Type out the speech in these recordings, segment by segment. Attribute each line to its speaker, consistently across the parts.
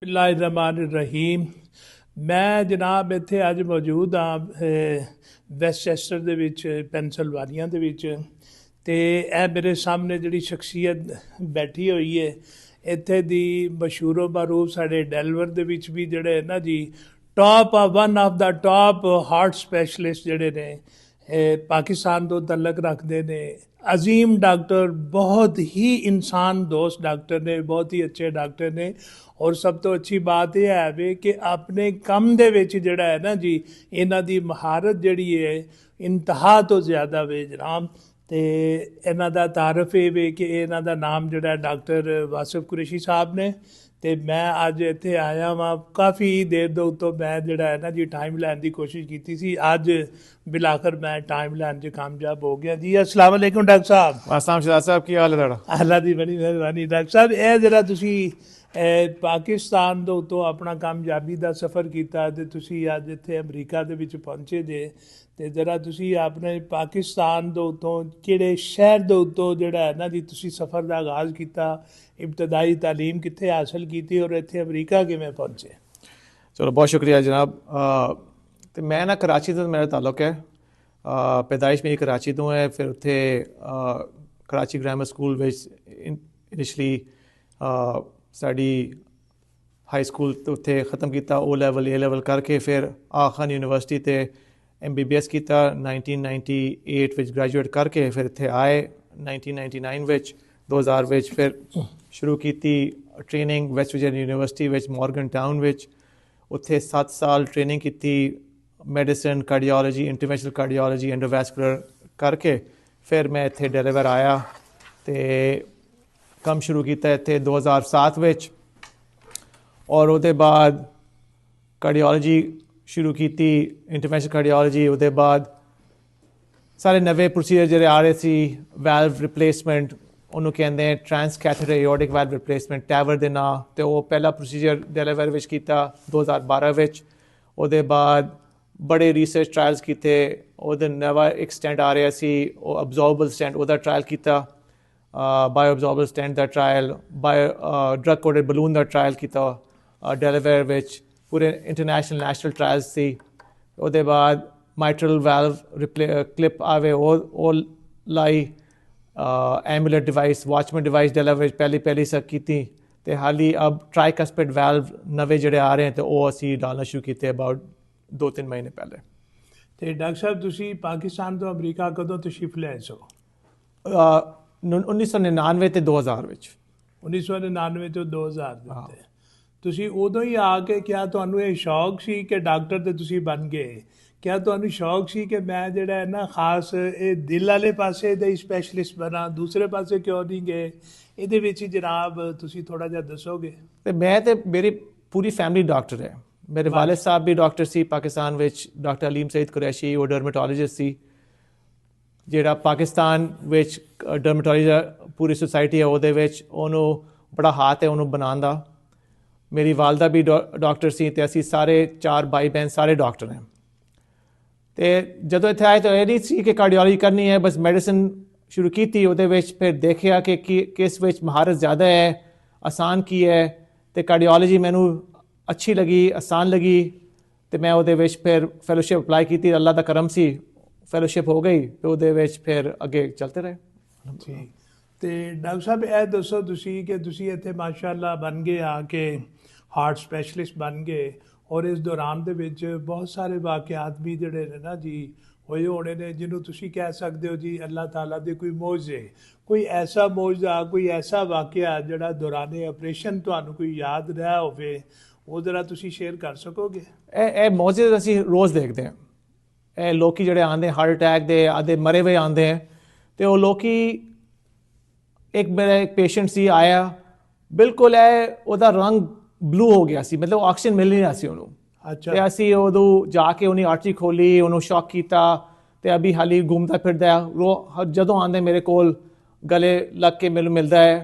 Speaker 1: ਬਿਸਮਿल्लाहिर्रहमानिर्रहीम। ਮੈਂ ਜਨਾਬ ਇੱਥੇ ਅੱਜ ਮੌਜੂਦ ਹਾਂ ਵੈਸਟਚੈਸਟਰ ਦੇ ਵਿੱਚ, ਪੈਨਸਿਲਵਾਨੀਆ ਦੇ ਵਿੱਚ। ਅਤੇ ਇਹ ਮੇਰੇ ਸਾਹਮਣੇ ਜਿਹੜੀ ਸ਼ਖਸੀਅਤ ਬੈਠੀ ਹੋਈ ਹੈ ਇੱਥੇ ਦੀ ਮਸ਼ਹੂਰੋ ਮਾਰੂਫ ਸਾਡੇ ਡੈਲਵਰ ਦੇ ਵਿੱਚ ਵੀ ਜਿਹੜੇ ਨਾ ਜੀ top one of the top heart specialist ਜਿਹੜੇ ਨੇ ਪਾਕਿਸਤਾਨ ਤੋਂ ਤਲਕ ਰੱਖਦੇ ਨੇ। ਅਜ਼ੀਮ ਡਾਕਟਰ, ਬਹੁਤ ਹੀ ਇਨਸਾਨ ਦੋਸਤ ਡਾਕਟਰ ਨੇ, ਬਹੁਤ ਹੀ ਅੱਛੇ ਡਾਕਟਰ ਨੇ। ਔਰ ਸਭ ਤੋਂ ਅੱਛੀ ਬਾਤ ਇਹ ਹੈ ਵੀ ਕਿ ਆਪਣੇ ਕੰਮ ਦੇ ਵਿੱਚ ਜਿਹੜਾ ਹੈ ਨਾ ਜੀ ਇਹਨਾਂ ਦੀ ਮਹਾਰਤ ਜਿਹੜੀ ਹੈ ਇੰਤਹਾ ਤੋਂ ਜ਼ਿਆਦਾ ਵੇ ਜਨਾਬ। ਅਤੇ ਇਹਨਾਂ ਦਾ ਤਾਰਫ ਇਹ ਵੇ ਕਿ ਇਹਨਾਂ ਦਾ ਨਾਮ ਜਿਹੜਾ ਡਾਕਟਰ ਵਾਸਿਫ ਕੁਰੈਸ਼ੀ ਸਾਹਿਬ ਨੇ। ਅਤੇ ਮੈਂ ਅੱਜ ਇੱਥੇ ਆਇਆ ਵਾਂ, ਕਾਫੀ ਦੇਰ ਦੇ ਉੱਤੋਂ ਮੈਂ ਜਿਹੜਾ ਹੈ ਨਾ ਜੀ ਟਾਈਮ ਲੈਣ ਦੀ ਕੋਸ਼ਿਸ਼ ਕੀਤੀ ਸੀ। ਅੱਜ ਬਿਲਾਖਰ ਮੈਂ ਟਾਈਮ ਲੈਣ 'ਚ ਕਾਮਯਾਬ ਹੋ ਗਿਆ ਜੀ। अस्सलाम वालेकुम डॉक्टर साहब।
Speaker 2: अस्सलाम शहजाद साहब, की हाल है तुहाडा?
Speaker 1: अल्लाह दी बड़ी मेहरबानी। डॉक्टर साहब ਇਹ ਜਿਹੜਾ ਤੁਸੀਂ ਪਾਕਿਸਤਾਨ ਦੇ ਉੱਤੋਂ ਆਪਣਾ ਕਾਮਯਾਬੀ ਦਾ ਸਫ਼ਰ ਕੀਤਾ ਅਤੇ ਤੁਸੀਂ ਅੱਜ ਇੱਥੇ ਅਮਰੀਕਾ ਦੇ ਵਿੱਚ ਪਹੁੰਚੇ ਜੇ, ਅਤੇ ਜ਼ਰਾ ਤੁਸੀਂ ਆਪਣੇ ਪਾਕਿਸਤਾਨ ਦੇ ਉੱਤੋਂ ਕਿਹੜੇ ਸ਼ਹਿਰ ਦੇ ਉੱਤੋਂ ਜਿਹੜਾ ਹੈ ਨਾ ਜੀ ਤੁਸੀਂ ਸਫ਼ਰ ਦਾ ਆਗਾਜ਼ ਕੀਤਾ, ਇਬਤਦਾਈ ਤਾਲੀਮ ਕਿੱਥੇ ਹਾਸਲ ਕੀਤੀ ਔਰ ਇੱਥੇ ਅਮਰੀਕਾ ਕਿਵੇਂ ਪਹੁੰਚੇ?
Speaker 2: चलो बहुत शुक्रिया जनाब। तो मैं ना कराची तो मेरा ताल्लुक है, पैदाइश मेरी कराची तो है। फिर उत्थे Karachi grammar school initially sari high school तो उत्थे ख़त्म किया, ओ लैवल ए लैवल करके फिर आखान यूनिवर्सिटी ते MBBS किया 1998 विच ग्रेजुएट करके फिर इत्थे आए 1999 विच 2000 विच फिर शुरू की ट्रेनिंग वेस्ट वर्जीनिया यूनिवर्सिटी विच मॉर्गन टाउन विच। उत्थे 7 साल ट्रेनिंग की medicine, cardiology, interventional cardiology, endovascular करके फिर मैं इत्थे डेलीवर आया तो कम शुरू किया इत्थे 2007 विच। और उसदे बाद कार्डियोलॉजी शुरू की, इंटरवेंशनल कार्डियोलॉजी। उसदे बाद सारे नवे प्रोसीजर जिहड़े आ रहे सी, वैल्व रिप्लेसमेंट ਉਹਨੂੰ ਕਹਿੰਦੇ ਟ੍ਰਾਂਸਕੈਥੇਟਰ ਏਓਰਟਿਕ ਵਾਲਵ ਰਿਪਲੇਸਮੈਂਟ ਟੈਵਰ ਦੇ ਨਾਂ, ਅਤੇ ਉਹ ਪਹਿਲਾ ਪ੍ਰੋਸੀਜਰ ਡੈਲਾਵੇਅਰ ਵਿੱਚ ਕੀਤਾ 2012 ਵਿੱਚ। ਉਹਦੇ ਬਾਅਦ ਬੜੇ ਰਿਸਰਚ ਟਰਾਇਲਸ ਕੀਤੇ। ਉਹਦੇ ਨਵਾਂ ਇੱਕ ਸਟੈਂਟ ਆ ਰਿਹਾ ਸੀ, ਉਹ ਅਬਜ਼ੋਰਬਲ ਸਟੈਂਟ, ਉਹਦਾ ਟਰਾਇਲ ਕੀਤਾ, ਬਾਇਓ ਅਬਜ਼ੋਰਬਲ ਸਟੈਂਟ ਦਾ trial, bio drug coded balloon ਦਾ ਟਰਾਇਲ ਕੀਤਾ ਡੈਲਾਵੇਅਰ ਵਿੱਚ। ਪੂਰੇ ਇੰਟਰਨੈਸ਼ਨਲ ਨੈਸ਼ਨਲ ਟਰਾਇਲਸ ਸੀ। ਉਹਦੇ ਬਾਅਦ ਮਾਈਟਰਲ ਵਾਲਵ ਕਲਿੱਪ ਆਵੇ ਉਹ ਲਾਈ, एम्बुलेट डिवाइस, वॉचमैन डिवाइस डेलावेयर पहली सक की। तो हाल ही अब ट्राइकस्पिड वैल्व नवे जोड़े आ रहे हैं तो वो असी डालना शुरू किए अबाउट 2-3 महीने पहले।
Speaker 1: तो डॉक्टर साहब तुसी पाकिस्तान तो अमरीका कदों तशरीफ ले सो?
Speaker 2: 1999 तो 2000 विच।
Speaker 1: 1999 तो 2000 ਦੇ ਤੁਸੀਂ ਉਦੋਂ ਹੀ ਆ ਕੇ ਕਿਆ ਤੁਹਾਨੂੰ ਇਹ ਸ਼ੌਕ ਸੀ ਕਿ ਡਾਕਟਰ ਤੇ ਤੁਸੀਂ ਬਣ ਗਏ? ਕਿਆ ਤੁਹਾਨੂੰ ਸ਼ੌਕ ਸੀ ਕਿ ਮੈਂ ਜਿਹੜਾ ਹੈ ਨਾ ਖਾਸ ਇਹ ਦਿਲ ਵਾਲੇ ਪਾਸੇ ਦੇ ਸਪੈਸ਼ਲਿਸਟ ਬਣਾ, ਦੂਸਰੇ ਪਾਸੇ ਕਿਉਂ ਨਹੀਂ ਗਏ? ਇਹਦੇ ਵਿੱਚ ਜਨਾਬ ਤੁਸੀਂ ਥੋੜ੍ਹਾ ਜਿਹਾ ਦੱਸੋਗੇ?
Speaker 2: ਤੇ ਮੈਂ ਤੇ ਮੇਰੀ ਪੂਰੀ ਫੈਮਿਲੀ ਡਾਕਟਰ ਹੈ। ਮੇਰੇ ਵਾਲਿਦ ਸਾਹਿਬ ਵੀ ਡਾਕਟਰ ਸੀ ਪਾਕਿਸਤਾਨ ਵਿੱਚ, ਡਾਕਟਰ ਅਲੀਮ ਸਈਦ ਕੁਰੈਸ਼ੀ, ਉਹ ਡਰਮੇਟੋਲੋਜਿਸਟ ਸੀ। ਜਿਹੜਾ ਪਾਕਿਸਤਾਨ ਵਿੱਚ ਡਰਮੇਟੋਲੋਜੀ ਦਾ ਪੂਰੀ ਸੁਸਾਇਟੀ ਹੈ ਉਹਦੇ ਵਿੱਚ ਉਹਨੂੰ ਬੜਾ ਹੱਥ ਹੈ ਉਹਨੂੰ ਬਣਾਉਣ ਦਾ। ਮੇਰੀ ਵਾਲਦਾ ਵੀ ਡਾਕਟਰ ਸੀ ਅਤੇ ਅਸੀਂ ਸਾਰੇ 4 ਭਾਈ ਬਹਿਨ ਸਾਰੇ ਡਾਕਟਰ ਹਾਂ। ਅਤੇ ਜਦੋਂ ਇੱਥੇ ਆਏ ਤਾਂ ਇਹ ਨਹੀਂ ਸੀ ਕਿ ਕਾਰਡੀਓਲੋਜੀ ਕਰਨੀ ਹੈ, ਬਸ ਮੈਡੀਸਨ ਸ਼ੁਰੂ ਕੀਤੀ। ਉਹਦੇ ਵਿੱਚ ਫਿਰ ਦੇਖਿਆ ਕਿ ਕਿਸ ਵਿੱਚ ਮਹਾਰਤ ਜ਼ਿਆਦਾ ਹੈ, ਆਸਾਨ ਕੀ ਹੈ, ਅਤੇ ਕਾਰਡੀਓਲੋਜੀ ਮੈਨੂੰ ਅੱਛੀ ਲੱਗੀ, ਆਸਾਨ ਲੱਗੀ। ਅਤੇ ਮੈਂ ਉਹਦੇ ਵਿੱਚ ਫਿਰ ਫੈਲੋਸ਼ਿਪ ਅਪਲਾਈ ਕੀਤੀ। ਅੱਲਾ ਦਾ ਕਰਮ ਸੀ, ਫੈਲੋਸ਼ਿਪ ਹੋ ਗਈ ਅਤੇ ਉਹਦੇ ਵਿੱਚ ਫਿਰ ਅੱਗੇ ਚਲਦੇ ਰਹੇ।
Speaker 1: ਠੀਕ। ਅਤੇ ਡਾਕਟਰ ਸਾਹਿਬ ਇਹ ਦੱਸੋ ਤੁਸੀਂ ਕਿ ਤੁਸੀਂ ਇੱਥੇ ਮਾਸ਼ਾ ਅੱਲਾ ਬਣ ਗਏ ਆ ਕੇ ਹਾਰਟ ਸਪੈਸ਼ਲਿਸਟ ਬਣ ਗਏ, ਔਰ ਇਸ ਦੌਰਾਨ ਦੇ ਵਿੱਚ ਬਹੁਤ ਸਾਰੇ ਵਾਕਿਆਤ ਵੀ ਜਿਹੜੇ ਨੇ ਨਾ ਜੀ ਹੋਏ ਹੋਣੇ ਨੇ ਜਿਹਨੂੰ ਤੁਸੀਂ ਕਹਿ ਸਕਦੇ ਹੋ ਜੀ ਅੱਲਾਹ ਤਾਲਾ ਦੇ ਕੋਈ ਮੌਜਜ਼ੇ, ਕੋਈ ਐਸਾ ਮੌਜਜ਼ਾ, ਕੋਈ ਐਸਾ ਵਾਕਿਆ ਜਿਹੜਾ ਦੌਰਾਨੇ ਆਪਰੇਸ਼ਨ ਤੁਹਾਨੂੰ ਕੋਈ ਯਾਦ ਰਿਹਾ ਹੋਵੇ, ਉਹ ਜ਼ਰਾ ਤੁਸੀਂ ਸ਼ੇਅਰ ਕਰ ਸਕੋਗੇ?
Speaker 2: ਇਹ ਮੌਜਜ਼ੇ ਅਸੀਂ ਰੋਜ਼ ਦੇਖਦੇ ਹਾਂ। ਇਹ ਲੋਕੀ ਜਿਹੜੇ ਆਉਂਦੇ ਹਾਰਟ ਅਟੈਕ ਦੇ ਆਦੇ ਮਰੇ ਹੋਏ ਆਉਂਦੇ ਹੈ, ਅਤੇ ਉਹ ਲੋਕੀ ਇੱਕ ਮੇਰਾ ਇੱਕ ਪੇਸ਼ੈਂਟ ਸੀ ਆਇਆ, ਬਿਲਕੁਲ ਉਹਦਾ ਰੰਗ ਬਲੂ ਹੋ ਗਿਆ ਸੀ, ਮਤਲਬ ਆਕਸੀਜਨ ਮਿਲ ਨਹੀਂ ਰਿਹਾ ਸੀ ਉਹਨੂੰ। ਅੱਛਾ। ਅਤੇ ਅਸੀਂ ਉਦੋਂ ਜਾ ਕੇ ਉਹਨੇ ਆਰਟਰੀ ਖੋਲ੍ਹੀ, ਉਹਨੂੰ ਸ਼ੌਕ ਕੀਤਾ, ਅਤੇ ਅਭੀ ਹਾਲੀ ਘੁੰਮਦਾ ਫਿਰਦਾ ਜਦੋਂ ਆਉਂਦੇ ਮੇਰੇ ਕੋਲ ਗਲੇ ਲੱਗ ਕੇ ਮੈਨੂੰ ਮਿਲਦਾ ਹੈ,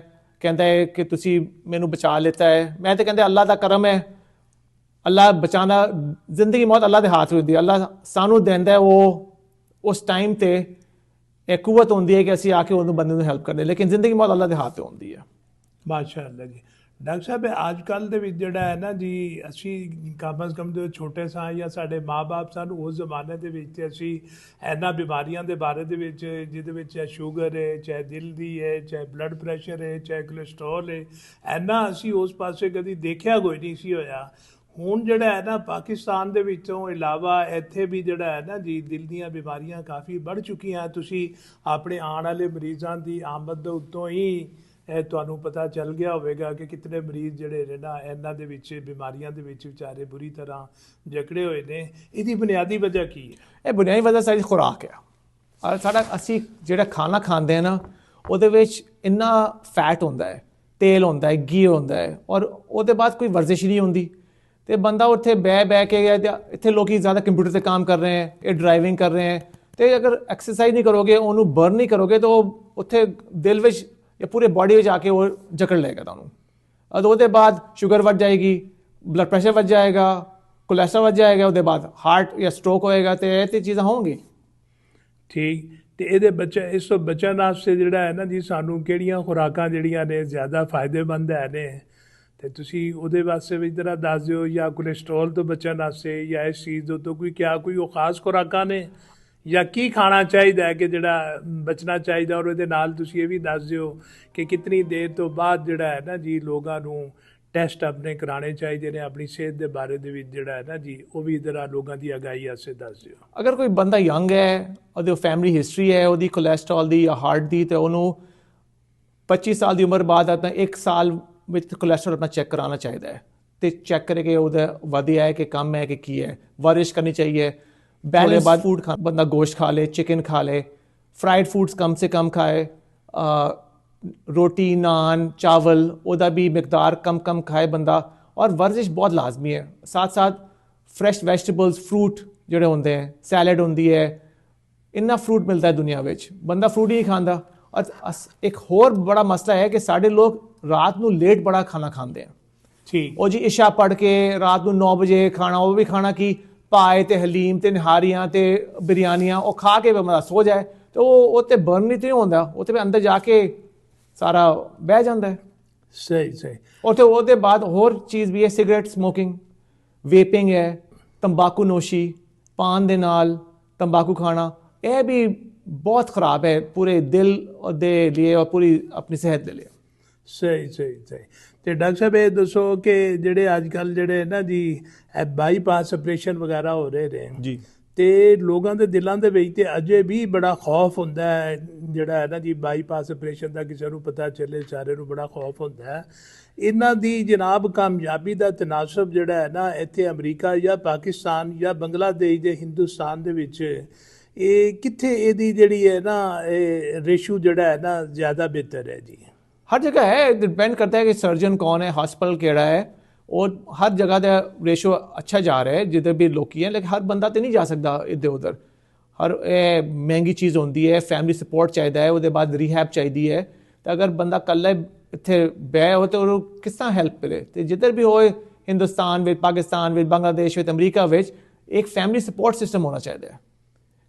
Speaker 2: ਕਹਿੰਦਾ ਹੈ ਕਿ ਤੁਸੀਂ ਮੈਨੂੰ ਬਚਾ ਲਿੱਤਾ ਹੈ। ਮੈਂ ਤਾਂ ਕਹਿੰਦਾ ਅੱਲਾ ਦਾ ਕਰਮ ਹੈ, ਅੱਲਾ ਬਚਾਉਣਾ, ਜ਼ਿੰਦਗੀ ਮੌਤ ਅੱਲਾ ਦੇ ਹੱਥ ਵਿੱਚ ਹੁੰਦੀ, ਅੱਲਾ ਸਾਨੂੰ ਦਿੰਦਾ ਉਹ ਉਸ ਟਾਈਮ 'ਤੇ ਇਹ ਕੂਵਤ ਹੁੰਦੀ ਹੈ ਕਿ ਅਸੀਂ ਆ ਕੇ ਉਹਨੂੰ ਬੰਦੇ ਨੂੰ ਹੈਲਪ ਕਰਦੇ, ਲੇਕਿਨ ਜ਼ਿੰਦਗੀ ਮੌਤ ਅੱਲਾ ਦੇ ਹੱਥ 'ਤੇ ਹੁੰਦੀ ਹੈ।
Speaker 1: ਮਾਸ਼ਾ ਅੱਲਾ ਜੀ। ਡਾਕਟਰ ਸਾਹਿਬ ਅੱਜ ਕੱਲ੍ਹ ਦੇ ਵਿੱਚ ਜਿਹੜਾ ਹੈ ਨਾ ਜੀ, ਅਸੀਂ ਕਮ ਅਜ਼ ਕਮ ਜਦੋਂ ਛੋਟੇ ਸਾਂ ਜਾਂ ਸਾਡੇ ਮਾਂ-ਬਾਪ ਸਨ, ਉਸ ਜ਼ਮਾਨੇ ਦੇ ਵਿੱਚ ਅਸੀਂ ਇਹਨਾਂ ਬਿਮਾਰੀਆਂ ਦੇ ਬਾਰੇ ਦੇ ਵਿੱਚ, ਜਿਹਦੇ ਵਿੱਚ ਚਾਹੇ ਸ਼ੂਗਰ ਹੈ, ਚਾਹੇ ਦਿਲ ਦੀ ਹੈ, ਚਾਹੇ ਬਲੱਡ ਪ੍ਰੈਸ਼ਰ ਹੈ, ਚਾਹੇ ਕੋਲੇਸਟਰੋਲ ਹੈ, ਇੰਨਾ ਅਸੀਂ ਉਸ ਪਾਸੇ ਕਦੀ ਦੇਖਿਆ ਕੋਈ ਨਹੀਂ ਸੀ ਹੋਇਆ। ਹੁਣ ਜਿਹੜਾ ਹੈ ਨਾ, ਪਾਕਿਸਤਾਨ ਦੇ ਵਿੱਚੋਂ ਇਲਾਵਾ ਇੱਥੇ ਵੀ ਜਿਹੜਾ ਹੈ ਨਾ ਜੀ, ਦਿਲ ਦੀਆਂ ਬਿਮਾਰੀਆਂ ਕਾਫੀ ਵੱਧ ਚੁੱਕੀਆਂ। ਤੁਸੀਂ ਆਪਣੇ ਆਉਣ ਵਾਲੇ ਮਰੀਜ਼ਾਂ ਦੀ ਆਮਦ ਦੇ ਉੱਤੋਂ ਹੀ ਇਹ ਤੁਹਾਨੂੰ ਪਤਾ ਚੱਲ ਗਿਆ ਹੋਵੇਗਾ ਕਿ ਕਿਤਨੇ ਮਰੀਜ਼ ਜਿਹੜੇ ਨੇ ਨਾ ਇਹਨਾਂ ਦੇ ਵਿੱਚ ਬਿਮਾਰੀਆਂ ਦੇ ਵਿੱਚ ਵਿਚਾਰੇ ਬੁਰੀ ਤਰ੍ਹਾਂ ਜਕੜੇ ਹੋਏ ਨੇ। ਇਹਦੀ ਬੁਨਿਆਦੀ ਵਜ੍ਹਾ ਕੀ ਹੈ?
Speaker 2: ਇਹ ਬੁਨਿਆਦੀ ਵਜ੍ਹਾ ਸਾਡੀ ਖੁਰਾਕ ਆ। ਔਰ ਅਸੀਂ ਜਿਹੜਾ ਖਾਣਾ ਖਾਂਦੇ ਹਾਂ ਨਾ, ਉਹਦੇ ਵਿੱਚ ਇੰਨਾ ਫੈਟ ਹੁੰਦਾ ਹੈ, ਤੇਲ ਹੁੰਦਾ ਹੈ, ਘੀ ਹੁੰਦਾ ਹੈ, ਔਰ ਉਹਦੇ ਬਾਅਦ ਕੋਈ ਵਰਜ਼ਿਸ਼ ਨਹੀਂ ਹੁੰਦੀ। ਤੇ ਬੰਦਾ ਉੱਥੇ ਬਹਿ ਕੇ ਇੱਥੇ ਲੋਕੀ ਜ਼ਿਆਦਾ ਕੰਪਿਊਟਰ 'ਤੇ ਕੰਮ ਕਰ ਰਹੇ ਹੈ, ਇਹ ਡਰਾਈਵਿੰਗ ਕਰ ਰਹੇ ਹੈ, ਤੇ ਅਗਰ ਐਕਸਰਸਾਈਜ਼ ਨਹੀਂ ਕਰੋਗੇ, ਉਹਨੂੰ ਬਰਨ ਨਹੀਂ ਕਰੋਗੇ, ਤਾਂ ਉਹ ਉੱਥੇ ਦਿਲ ਵਿੱਚ ਜਾਂ ਪੂਰੇ ਬਾਡੀ ਵਿੱਚ ਆ ਕੇ ਉਹ ਜਕੜ ਲਏਗਾ ਤੁਹਾਨੂੰ। ਉਹਦੇ ਬਾਅਦ ਸ਼ੂਗਰ ਵੱਧ ਜਾਏਗੀ, ਬਲੱਡ ਪ੍ਰੈਸ਼ਰ ਵੱਧ ਜਾਏਗਾ, ਕੋਲੈਸਟਰੋਲ ਵੱਧ ਜਾਏਗਾ, ਉਹਦੇ ਬਾਅਦ ਹਾਰਟ ਜਾਂ ਸਟ੍ਰੋਕ ਹੋਏਗਾ, ਤੇ ਇਹ ਤੇ ਚੀਜ਼ਾਂ ਹੋਣਗੀ।
Speaker 1: ਠੀਕ। ਤੇ ਇਸ ਤੋਂ ਬਚਣ ਵਾਸਤੇ ਜਿਹੜਾ ਹੈ ਨਾ ਜੀ, ਸਾਨੂੰ ਕਿਹੜੀਆਂ ਖੁਰਾਕਾਂ ਜਿਹੜੀਆਂ ਨੇ ਜ਼ਿਆਦਾ ਫਾਇਦੇਮੰਦ ਹੈ ਨੇ, ਤੇ ਤੁਸੀਂ ਉਹਦੇ ਵਾਸਤੇ ਵੀ ਜ਼ਰਾ ਦੱਸ ਦਿਓ। ਜਾਂ ਕੋਲੇਸਟਰੋਲ ਤੋਂ ਬਚਣ ਵਾਸਤੇ ਜਾਂ ਇਸ ਚੀਜ਼ ਤੋਂ ਕੋਈ ਉਹ ਖਾਸ ਖੁਰਾਕਾਂ ਨੇ, ਜਾਂ ਕੀ ਖਾਣਾ ਚਾਹੀਦਾ ਹੈ ਕਿ ਜਿਹੜਾ ਬਚਣਾ ਚਾਹੀਦਾ? ਔਰ ਉਹਦੇ ਨਾਲ ਤੁਸੀਂ ਇਹ ਵੀ ਦੱਸ ਦਿਓ ਕਿ ਕਿਤਨੀ ਦੇਰ ਤੋਂ ਬਾਅਦ ਜਿਹੜਾ ਹੈ ਨਾ ਜੀ, ਲੋਕਾਂ ਨੂੰ ਟੈਸਟ ਆਪਣੇ ਕਰਾਉਣੇ ਚਾਹੀਦੇ ਨੇ ਆਪਣੀ ਸਿਹਤ ਦੇ ਬਾਰੇ ਦੇ ਵਿੱਚ, ਜਿਹੜਾ ਹੈ ਨਾ ਜੀ, ਉਹ ਵੀ ਜ਼ਰਾ ਲੋਕਾਂ ਦੀ ਅਗਾਈ ਵਾਸਤੇ ਦੱਸ ਦਿਓ।
Speaker 2: ਅਗਰ ਕੋਈ ਬੰਦਾ ਯੰਗ ਹੈ, ਉਹਦੀ ਫੈਮਿਲੀ ਹਿਸਟਰੀ ਹੈ, ਉਹਦੀ ਕੋਲੈਸਟਰੋਲ ਦੀ ਜਾਂ ਹਾਰਟ ਦੀ, ਤੇ ਉਹਨੂੰ 25 ਸਾਲ ਦੀ ਉਮਰ ਬਾਅਦ ਆਪਣਾ 1 ਸਾਲ ਵਿੱਚ ਕੋਲੈਸਟਰੋਲ ਆਪਣਾ ਚੈੱਕ ਕਰਾਉਣਾ ਚਾਹੀਦਾ ਹੈ। ਤੇ ਚੈੱਕ ਕਰਕੇ ਉਹਦਾ ਵਧੀਆ ਹੈ ਕਿ ਕਮ ਹੈ ਕਿ ਕੀ ਹੈ, ਵਰਿਸ਼ करनी चाहिए। पहले बाद फूड खा, बंदा गोश्त खा ले, चिकन खा ले, फ्राइड फूड्स कम से कम खाए, रोटी नान चावल ਉਹਦਾ भी मिकदार कम खाए बंदा। और वर्जिश बहुत लाजमी है। साथ साथ फ्रैश वैजिटेबल्स, फ्रूट ਜਿਹੜੇ ਹੁੰਦੇ ਹੈ, सैलड ਹੁੰਦੀ है, ਇੰਨਾ फ्रूट मिलता है दुनिया ਵਿੱਚ, ਬੰਦਾ फ्रूट ਹੀ ਖਾਂਦਾ। और एक ਹੋਰ ਬੜਾ ਮਸਲਾ ਹੈ ਕਿ ਸਾਡੇ ਲੋਕ ਰਾਤ ਨੂੰ ਲੇਟ ਬੜਾ ਖਾਣਾ ਖਾਂਦੇ ਆ।
Speaker 1: ਠੀਕ।
Speaker 2: ਉਹ ਜੀ ਇਸ਼ਾ ਪੜ੍ਹ ਕੇ ਰਾਤ ਨੂੰ 9 ਵਜੇ ਖਾਣਾ, ਉਹ ਵੀ ਖਾਣਾ ਕੀ ਪਾਏ ਤੇ ਹਲੀਮ ਤੇ ਨਿਹਾਰੀਆਂ ਤੇ ਬਿਰਿਆਨੀਆਂ, ਉਹ ਖਾ ਕੇ ਬੰਦਾ ਸੋ ਜਾਏ, ਤੇ ਉਹ ਤੇ ਬਰਨ ਨਹੀਂ ਹੁੰਦਾ, ਉਹ ਤੇ ਅੰਦਰ ਜਾ ਕੇ ਸਾਰਾ ਬਹਿ ਜਾਂਦਾ ਹੈ।
Speaker 1: ਸਹੀ।
Speaker 2: ਔਰ ਤੇ ਉਹਦੇ ਬਾਅਦ ਹੋਰ ਚੀਜ਼ ਵੀ ਹੈ, ਸਿਗਰਟ ਸਮੋਕਿੰਗ, ਵੇਪਿੰਗ ਹੈ, ਤੰਬਾਕੂ ਨੋਸ਼ੀ, ਪਾਨ ਦੇ ਨਾਲ ਤੰਬਾਕੂ ਖਾਣਾ, ਇਹ ਵੀ ਬਹੁਤ ਖਰਾਬ ਹੈ ਪੂਰੇ ਦਿਲ ਦੇ ਲਈ ਔਰ ਪੂਰੀ ਆਪਣੀ ਸਿਹਤ ਦੇ ਲਈ।
Speaker 1: ਸਹੀ। ਤੇ ਡਾਕਟਰ ਸਾਹਿਬ ਇਹ ਦੱਸੋ ਕਿ ਜਿਹੜੇ ਅੱਜ ਕੱਲ੍ਹ ਜਿਹੜੇ ਨਾ ਜੀ ਇਹ ਬਾਈਪਾਸ ਆਪਰੇਸ਼ਨ ਵਗੈਰਾ ਹੋ ਰਹੇ ਨੇ
Speaker 2: ਜੀ,
Speaker 1: ਤੇ ਲੋਕਾਂ ਦੇ ਦਿਲਾਂ ਦੇ ਵਿੱਚ ਤੇ ਅਜੇ ਵੀ ਬੜਾ ਖੌਫ ਹੁੰਦਾ ਹੈ, ਜਿਹੜਾ ਹੈ ਨਾ ਜੀ, ਬਾਈਪਾਸ ਆਪਰੇਸ਼ਨ ਦਾ ਕਿਸੇ ਨੂੰ ਪਤਾ ਚੱਲੇ, ਸਾਰੇ ਨੂੰ ਬੜਾ ਖੌਫ ਹੁੰਦਾ ਹੈ। ਇਹਨਾਂ ਦੀ ਜਨਾਬ ਕਾਮਯਾਬੀ ਦਾ ਤਨਾਸਬ ਜਿਹੜਾ ਹੈ ਨਾ, ਇੱਥੇ ਅਮਰੀਕਾ ਜਾਂ ਪਾਕਿਸਤਾਨ ਜਾਂ ਬੰਗਲਾਦੇਸ਼ ਦੇ ਹਿੰਦੁਸਤਾਨ ਦੇ ਵਿੱਚ ਇਹ ਕਿੱਥੇ ਇਹਦੀ ਜਿਹੜੀ ਹੈ ਨਾ, ਇਹ ਰੇਸ਼ੋ ਜਿਹੜਾ ਹੈ ਨਾ, ਜ਼ਿਆਦਾ ਬਿਹਤਰ ਹੈ ਜੀ?
Speaker 2: हर जगह है, डिपेंड करता है कि सर्जन कौन है, हॉस्पिटल केड़ा है, और हर जगह का रेशो अच्छा जा रहा है जिधर भी लोग हैं। लेकिन हर बंदा तो नहीं जा सकता इधर उधर, हर महंगी चीज़ होती है, फैमिली सपोर्ट चाहिए है, उसके बाद रिहैब चाहिए है। तो अगर बंदा कल इत्थे बह हो तो किस तरह हैल्प करे? तो जिधर भी हो, हिंदुस्तान में, पाकिस्तान में, बांग्लादेश में, अमरीका में, एक फैमिली सपोर्ट सिस्टम होना चाहिए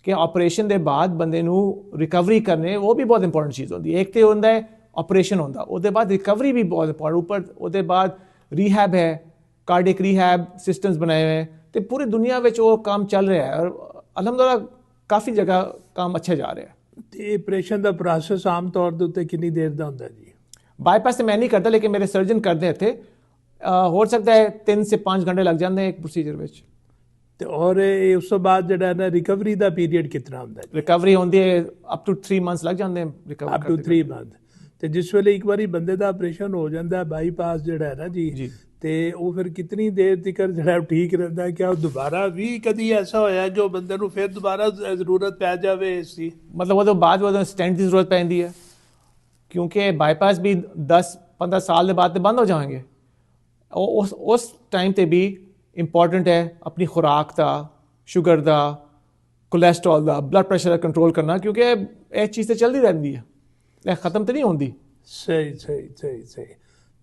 Speaker 2: कि ऑपरेशन के बाद बंदे नू रिकवरी करने, वो भी बहुत इंपॉर्टेंट चीज़ होती है। एक तो होता है ऑपरेशन होता, उसके बाद रिकवरी भी बहुत इंपॉर्टेंट, ऊपर उसके बाद रीहैब है, कार्डिक रीहैब सिस्टम्स बनाए हुए हैं, तो पूरी दुनिया में वो काम चल रहा है और अलहमदुलिल्लाह काफ़ी जगह काम अच्छे जा रहे हैं।
Speaker 1: तो ऑपरेशन का प्रोसेस आम तौर के उत्ते कितनी देर का होता जी?
Speaker 2: बाईपास तो मैं नहीं करता, लेकिन मेरे सर्जन करते थे। हो सकता है 3 से 5 घंटे लग जाते हैं एक प्रोसीजर में।
Speaker 1: तो और उस तो बाद जो है ना, रिकवरी का पीरियड कितना होता है?
Speaker 2: रिकवरी होती है अप टू 3 मंथ्स लग जाते हैं रिकवर,
Speaker 1: अप टू 3 मंथ। ਤੇ ਜਿਸ ਵੇਲੇ ਇੱਕ ਵਾਰੀ ਬੰਦੇ ਦਾ ਆਪਰੇਸ਼ਨ ਹੋ ਜਾਂਦਾ ਬਾਈਪਾਸ ਜਿਹੜਾ ਹੈ ਨਾ ਜੀ, ਤੇ ਉਹ ਫਿਰ ਕਿੰਨੀ ਦੇਰ ਤੱਕ ਜਿਹੜਾ ਠੀਕ ਰਹਿੰਦਾ? ਕਿ ਉਹ ਦੁਬਾਰਾ ਵੀ ਕਦੀ ਐਸਾ ਹੋਇਆ ਜੋ ਬੰਦੇ ਨੂੰ ਫਿਰ ਦੁਬਾਰਾ ਜ਼ਰੂਰਤ ਪੈ ਜਾਵੇ ਇਸ ਦੀ?
Speaker 2: मतलब वो तो बाद वो स्टेंट की जरूरत पैंदी है, क्योंकि बाईपास भी 10-15 साल के बाद तो बंद हो जाएंगे। उस टाइम पर भी इंपॉर्टेंट है अपनी खुराक का, शुगर का, कोलेस्ट्रॉल का, ब्लड प्रेशर का कंट्रोल करना, क्योंकि ये चीज़ तो चलती रहती है, खत्म तो नहीं होती।
Speaker 1: सही।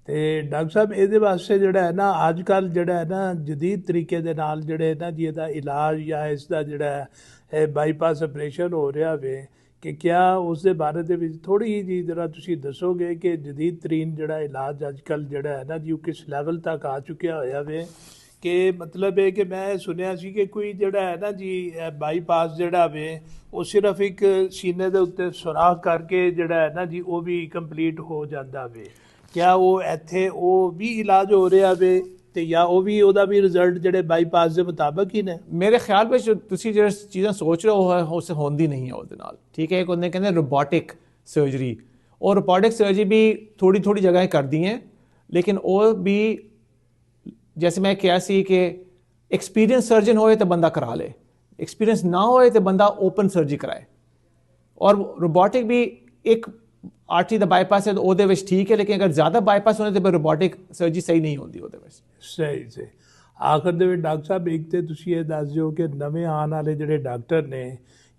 Speaker 1: ਤੇ ਡਾਕਟਰ ਸਾਹਿਬ ਇਹਦੇ ਵਾਸਤੇ ਜਿਹੜਾ ਹੈ ਨਾ, ਅੱਜ ਕੱਲ੍ਹ ਜਿਹੜਾ ਹੈ ਨਾ, ਜਦੀਦ ਤਰੀਕੇ ਦੇ ਨਾਲ ਜਿਹੜੇ ਨਾ ਜੀ ਇਹਦਾ ਇਲਾਜ ਜਾਂ ਇਸ ਦਾ ਜਿਹੜਾ ਹੈ ਬਾਈਪਾਸ ਆਪਰੇਸ਼ਨ ਹੋ ਰਿਹਾ ਵੇ, ਕਿ ਕਿਆ ਉਸ ਦੇ ਬਾਰੇ ਦੇ ਵਿੱਚ ਥੋੜ੍ਹੀ ਜਿਹੀ ਜਰਾ ਤੁਸੀਂ ਦੱਸੋਗੇ ਕਿ ਜਦੀਦ ਤਰੀਨ ਜਿਹੜਾ ਇਲਾਜ ਅੱਜ ਕੱਲ੍ਹ ਜਿਹੜਾ ਹੈ ਨਾ ਜੀ ਉਹ ਕਿਸ ਲੈਵਲ ਤੱਕ ਆ ਚੁੱਕਿਆ ਹੋਇਆ ਵੇ, ਕਿ ਮਤਲਬ ਇਹ ਕਿ ਮੈਂ ਸੁਣਿਆ ਸੀ ਕਿ ਕੋਈ ਜਿਹੜਾ ਹੈ ਨਾ ਜੀ ਬਾਈਪਾਸ ਜਿਹੜਾ ਵੇ ਉਹ ਸਿਰਫ ਇੱਕ ਸੀਨੇ ਦੇ ਉੱਤੇ ਸੁਰਾਖ ਕਰਕੇ ਜਿਹੜਾ ਹੈ ਨਾ ਜੀ ਉਹ ਵੀ ਕੰਪਲੀਟ ਹੋ ਜਾਂਦਾ ਵੇ। ਕਿਆ ਉਹ ਇੱਥੇ ਉਹ ਵੀ ਇਲਾਜ ਹੋ ਰਿਹਾ ਵੇ ਤੇ ਜਾਂ ਉਹ ਵੀ ਉਹਦਾ ਵੀ ਰਿਜ਼ਲਟ ਜਿਹੜੇ ਬਾਈਪਾਸ ਦੇ ਮੁਤਾਬਕ ਹੀ ਨੇ?
Speaker 2: ਮੇਰੇ ਖਿਆਲ ਵਿੱਚ ਤੁਸੀਂ ਜਿਹੜਾ ਚੀਜ਼ਾਂ ਸੋਚ ਰਹੇ ਹੋ ਉਸ ਹੁੰਦੀ ਨਹੀਂ ਹੈ ਉਹਦੇ ਨਾਲ, ਠੀਕ ਹੈ। ਇੱਕ ਉਹਨੇ ਕਹਿੰਦੇ ਰੋਬੋਟਿਕ ਸਰਜਰੀ, ਉਹ ਰੋਬੋਟਿਕ ਸਰਜਰੀ ਵੀ ਥੋੜੀ ਜਗ੍ਹਾ ਕਰਦੀ ਹੈ, ਲੇਕਿਨ ਉਹ ਵੀ जैसे मैं किया सी कि एक्सपीरियंस सर्जन होए तो बंदा करा ले, एक्सपीरियंस ना होए तो बंदा ओपन सर्जरी कराए। और रोबोटिक भी एक आर्टरी का बाईपास है तो ਉਹਦੇ ਵਿੱਚ ठीक है, लेकिन अगर ज़्यादा बाईपास होने तो रोबोटिक सर्जरी सही नहीं होती ਉਹਦੇ ਵਿੱਚ।
Speaker 1: ਸਹੀ ਆਖਰ ਦੇ ਵਿੱਚ ਡਾਕਟਰ ਸਾਹਿਬ ਇੱਕ ਤੇ ਤੁਸੀਂ ਇਹ ਦੱਸ ਦਿਓ ਕਿ ਨਵੇਂ ਆਉਣ ਵਾਲੇ ਜਿਹੜੇ ਡਾਕਟਰ ਨੇ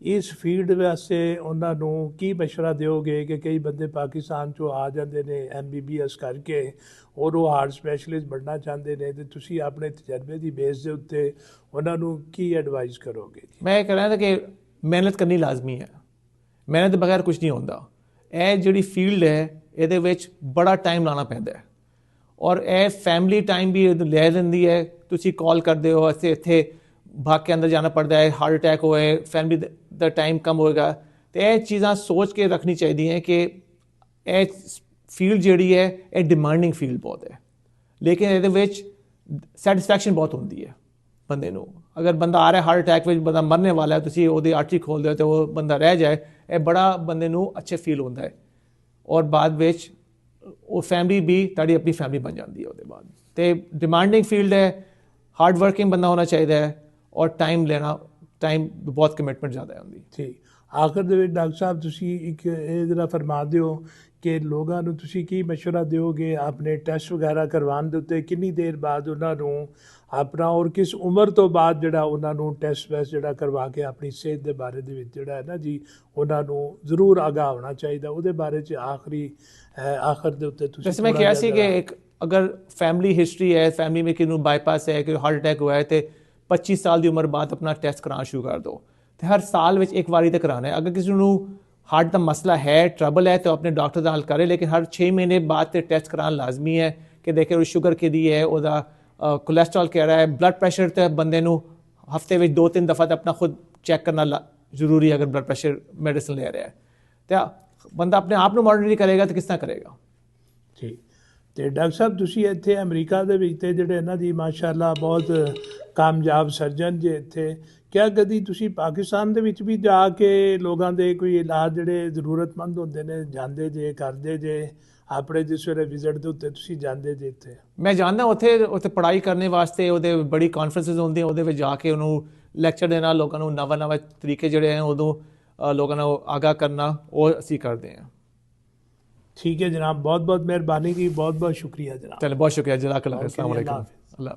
Speaker 1: ਇਸ ਫੀਲਡ ਵਾਸਤੇ ਉਹਨਾਂ ਨੂੰ ਕੀ ਮਸ਼ਵਰਾ ਦਿਓਗੇ ਕਿ ਕਈ ਬੰਦੇ ਪਾਕਿਸਤਾਨ 'ਚੋਂ ਆ ਜਾਂਦੇ ਨੇ MBBS ਕਰਕੇ ਔਰ ਉਹ ਹਾਰਟ ਸਪੈਸ਼ਲਿਸਟ ਬਣਨਾ ਚਾਹੁੰਦੇ ਨੇ, ਤੇ ਤੁਸੀਂ ਆਪਣੇ ਤਜਰਬੇ ਦੀ ਬੇਸ ਦੇ ਉੱਤੇ ਉਹਨਾਂ ਨੂੰ ਕੀ ਐਡਵਾਈਸ ਕਰੋਗੇ?
Speaker 2: ਮੈਂ ਇਹ ਕਹਿ ਰਿਹਾ ਕਿ ਮਿਹਨਤ ਕਰਨੀ ਲਾਜ਼ਮੀ ਹੈ, ਮਿਹਨਤ ਦੇ ਬਗੈਰ ਕੁਝ ਨਹੀਂ ਹੁੰਦਾ। ਇਹ ਜਿਹੜੀ ਫੀਲਡ ਹੈ ਇਹਦੇ ਵਿੱਚ ਬੜਾ ਟਾਈਮ ਲਾਉਣਾ ਪੈਂਦਾ ਹੈ ਔਰ ਇਹ ਫੈਮਿਲੀ ਟਾਈਮ ਵੀ ਲੈ ਲੈਂਦੀ ਹੈ। ਤੁਸੀਂ ਕਾਲ ਕਰਦੇ ਹੋ ਅਸੀਂ ਇੱਥੇ भाग के अंदर जाना पड़ता है, हार्ट अटैक होए, फैमिली दा टाइम कम होएगा। तो यह चीज़ां सोच के रखनी चाहिए कि यह फील्ड जिहड़ी है यह डिमांडिंग फील्ड बहुत है, लेकिन ਇਹਦੇ ਵਿੱਚ ਸੈਟੀਸਫੈਕਸ਼ਨ ਬਹੁਤ ਹੁੰਦੀ ਹੈ ਬੰਦੇ ਨੂੰ। अगर बंदा आ रहा है हार्ट अटैक ਵਿੱਚ ਬੰਦਾ ਮਰਨੇ ਵਾਲਾ है, ਤੁਸੀਂ ਉਹਦੀ ਆਰਟਰੀ ਖੋਲਦੇ ਹੋ ਤੇ ਉਹ ਬੰਦਾ ਰਹਿ ਜਾਏ, ਇਹ ਬੜਾ ਬੰਦੇ ਨੂੰ ਅੱਛਾ ਫੀਲ ਹੁੰਦਾ ਹੈ ਔਰ ਬਾਅਦ ਵਿੱਚ ਉਹ ਫੈਮਿਲੀ ਵੀ ਤੁਹਾਡੀ ਆਪਣੀ ਫੈਮਿਲੀ ਬਣ ਜਾਂਦੀ ਹੈ ਉਹਦੇ ਬਾਅਦ। ਤੇ ਡਿਮਾਂਡਿੰਗ ਫੀਲਡ ਹੈ, ਹਾਰਡ ਵਰਕਿੰਗ ਬੰਦਾ ਹੋਣਾ ਚਾਹੀਦਾ ਹੈ ਔਰ ਟਾਈਮ ਲੈਣਾ, ਟਾਈਮ ਬਹੁਤ ਕਮਿਟਮੈਂਟ ਜ਼ਿਆਦਾ ਹੁੰਦੀ।
Speaker 1: ਠੀਕ, ਆਖਰ ਦੇ ਵਿੱਚ ਡਾਕਟਰ ਸਾਹਿਬ ਤੁਸੀਂ ਇੱਕ ਇਹ ਜਿਹੜਾ ਫਰਮਾ ਦਿਓ ਕਿ ਲੋਕਾਂ ਨੂੰ ਤੁਸੀਂ ਕੀ ਮਸ਼ਵਰਾ ਦਿਓਗੇ ਆਪਣੇ ਟੈਸਟ ਵਗੈਰਾ ਕਰਵਾਉਣ ਦੇ ਉੱਤੇ, ਕਿੰਨੀ ਦੇਰ ਬਾਅਦ ਉਹਨਾਂ ਨੂੰ ਆਪਣਾ ਔਰ ਕਿਸ ਉਮਰ ਤੋਂ ਬਾਅਦ ਜਿਹੜਾ ਉਹਨਾਂ ਨੂੰ ਟੈਸਟ ਵੈਸਟ ਜਿਹੜਾ ਕਰਵਾ ਕੇ ਆਪਣੀ ਸਿਹਤ ਦੇ ਬਾਰੇ ਦੇ ਵਿੱਚ ਜਿਹੜਾ ਹੈ ਨਾ ਜੀ ਉਹਨਾਂ ਨੂੰ ਜ਼ਰੂਰ ਆਗਾਹ ਹੋਣਾ ਚਾਹੀਦਾ, ਉਹਦੇ ਬਾਰੇ 'ਚ ਆਖਰ ਦੇ ਉੱਤੇ ਤੁਸੀਂ?
Speaker 2: जैसे मैं किया सी कि एक अगर फैमिली हिस्ट्री है, फैमिली में किसी बाईपास है, कि हार्ट अटैक हुआ है, तो 25 साल की उम्र बाद अपना टैस्ट कराना शुरू कर दो। तो हर साल में एक बारी तो कराना है। अगर किसी को हार्ट का मसला है, ट्रबल है, तो अपने डॉक्टर का हल करे, लेकिन हर 6 महीने बाद तो टैस्ट कराना लाजमी है कि देखें वो शुगर कि है, वह कोलेस्ट्रॉल कह रहा है, ब्लड प्रैशर तो बंदे हफ्ते में 2-3 दफ़ा तो अपना खुद चैक करना जरूरी है। अगर ब्लड प्रैशर मेडिसिन ले रहा है तो बंदा अपने आप को मॉनिटर करेगा तो किस तरह करेगा।
Speaker 1: ठीक, तो डॉक्टर साहब ਤੁਸੀਂ ਇੱਥੇ ਅਮਰੀਕਾ ਦੇ ਵਿੱਚ ਤੇ ਜਿਹੜੇ ਇਹਨਾਂ ਦੀ ਮਾਸ਼ਾਅੱਲਾ ਬਹੁਤ ਕਾਮਯਾਬ ਸਰਜਨ ਜੇ ਇੱਥੇ, ਕਿਆ ਕਦੀ ਤੁਸੀਂ ਪਾਕਿਸਤਾਨ ਦੇ ਵਿੱਚ ਵੀ ਜਾ ਕੇ ਲੋਕਾਂ ਦੇ ਕੋਈ ਇਲਾਜ ਜਿਹੜੇ ਜ਼ਰੂਰਤਮੰਦ ਹੁੰਦੇ ਨੇ ਜਾਂਦੇ ਜੇ, ਕਰਦੇ ਜੇ ਆਪਣੇ ਜਿਸ ਵੇਲੇ ਵਿਜ਼ਿਟ ਦੇ ਉੱਤੇ ਤੁਸੀਂ ਜਾਂਦੇ ਜੇ ਇੱਥੇ?
Speaker 2: ਮੈਂ ਜਾਣਦਾ ਉੱਥੇ ਪੜ੍ਹਾਈ ਕਰਨ ਵਾਸਤੇ ਉਹਦੇ ਬੜੀ ਕਾਨਫਰੰਸਿਸ ਹੁੰਦੀਆਂ, ਉਹਦੇ ਵਿੱਚ ਜਾ ਕੇ ਉਹਨੂੰ ਲੈਕਚਰ ਦੇਣਾ, ਲੋਕਾਂ ਨੂੰ ਨਵਾਂ ਤਰੀਕੇ ਜਿਹੜੇ ਆ ਉਦੋਂ ਲੋਕਾਂ ਨੂੰ ਆਗਾਹ ਕਰਨਾ, ਉਹ ਅਸੀਂ ਕਰਦੇ ਹਾਂ। ठीक है जनाब, बहुत बहुत मेहरबानी की, बहुत बहुत शुक्रिया जनाब। चलो बहुत शुक्रिया, जज़ाकल्लाह, अस्सलाम वालेकुम।